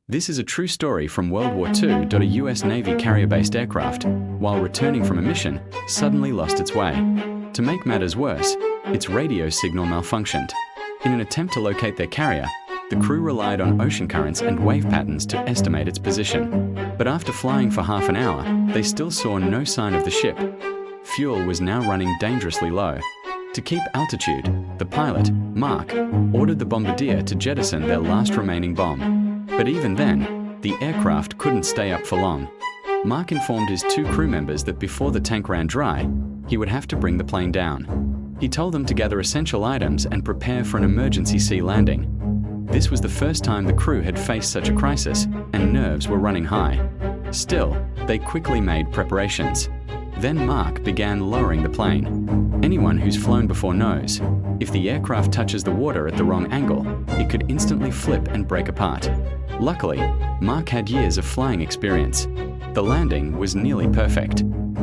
This is a true story from World War II. A US Navy carrier-based aircraft, while returning from a mission, suddenly lost its way. To make matters worse, its radio signal malfunctioned. In an attempt to locate their carrier, the crew relied on ocean currents and wave patterns to estimate its position. But after flying for half an hour, they still saw no sign of the ship. Fuel was now running dangerously low. To keep altitude, the pilot, Mark, ordered the bombardier to jettison their last remaining bomb. But even then, the aircraft couldn't stay up for long. Mark informed his two crew members that before the tank ran dry, he would have to bring the plane down. He told them to gather essential items and prepare for an emergency sea landing. This was the first time the crew had faced such a crisis, and nerves were running high. Still, they quickly made preparations. Then Mark began lowering the plane. Anyone who's flown before knows, if the aircraft touches the water at the wrong angle, it could instantly flip and break apart. Luckily, Mark had years of flying experience. The landing was nearly perfect.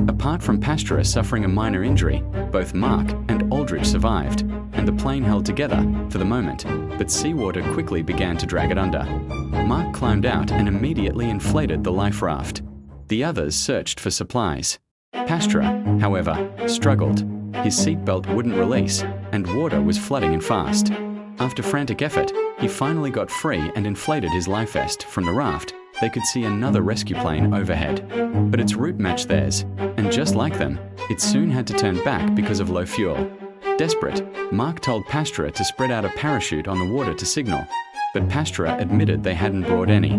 Apart from Pastura suffering a minor injury, both Mark and Aldrich survived, and the plane held together for the moment, but seawater quickly began to drag it under. Mark climbed out and immediately inflated the life raft. The others searched for supplies. Pastura, however, struggled. His seatbelt wouldn't release, and water was flooding in fast. After frantic effort, he finally got free and inflated his life vest. From the raft, they could see another rescue plane overhead. But its route matched theirs, and just like them, it soon had to turn back because of low fuel. Desperate, Mark told Pastura to spread out a parachute on the water to signal, but Pastura admitted they hadn't brought any.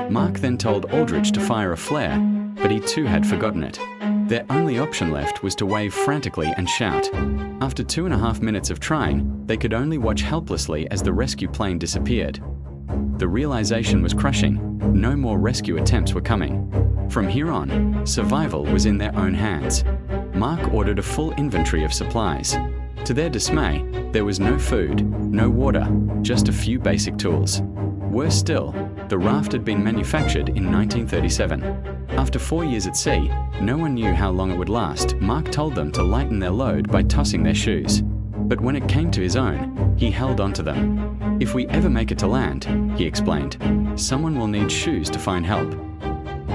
Mark then told Aldrich to fire a flare, but he too had forgotten it. Their only option left was to wave frantically and shout. After 2.5 minutes of trying, they could only watch helplessly as the rescue plane disappeared. The realization was crushing. No more rescue attempts were coming. From here on, survival was in their own hands. Mark ordered a full inventory of supplies. To their dismay, there was no food, no water, just a few basic tools. Worse still, the raft had been manufactured in 1937. After 4 years at sea, no one knew how long it would last. Mark told them to lighten their load by tossing their shoes. But when it came to his own, he held onto them. If we ever make it to land, he explained, someone will need shoes to find help.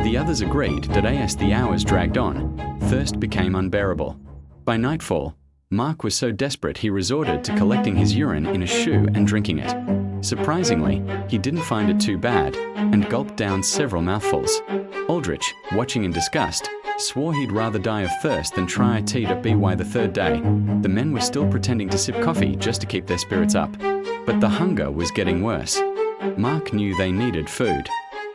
The others agreed that as the hours dragged on, thirst became unbearable. By nightfall, Mark was so desperate he resorted to collecting his urine in a shoe and drinking it. Surprisingly, he didn't find it too bad and gulped down several mouthfuls. Aldrich, watching in disgust, swore he'd rather die of thirst than try a WWII the third day. The men were still pretending to sip coffee just to keep their spirits up. But the hunger was getting worse. Mark knew they needed food.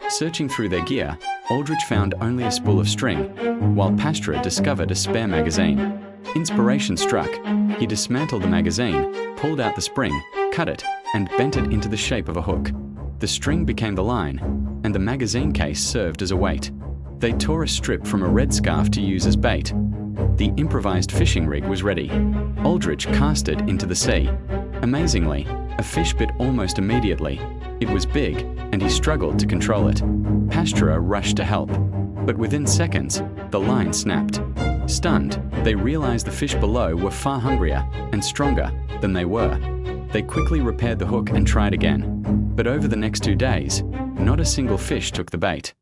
Searching through their gear, Aldrich found only a spool of string, while Pastura discovered a spare magazine. Inspiration struck. He dismantled the magazine, pulled out the spring, cut it, and bent it into the shape of a hook. The string became the line, and the magazine case served as a weight. They tore a strip from a red scarf to use as bait. The improvised fishing rig was ready. Aldrich cast it into the sea. Amazingly, a fish bit almost immediately. It was big, and he struggled to control it. Pastura rushed to help, but within seconds, the line snapped. Stunned, they realized the fish below were far hungrier and stronger than they were. They quickly repaired the hook and tried again. But over the next 2 days, not a single fish took the bait.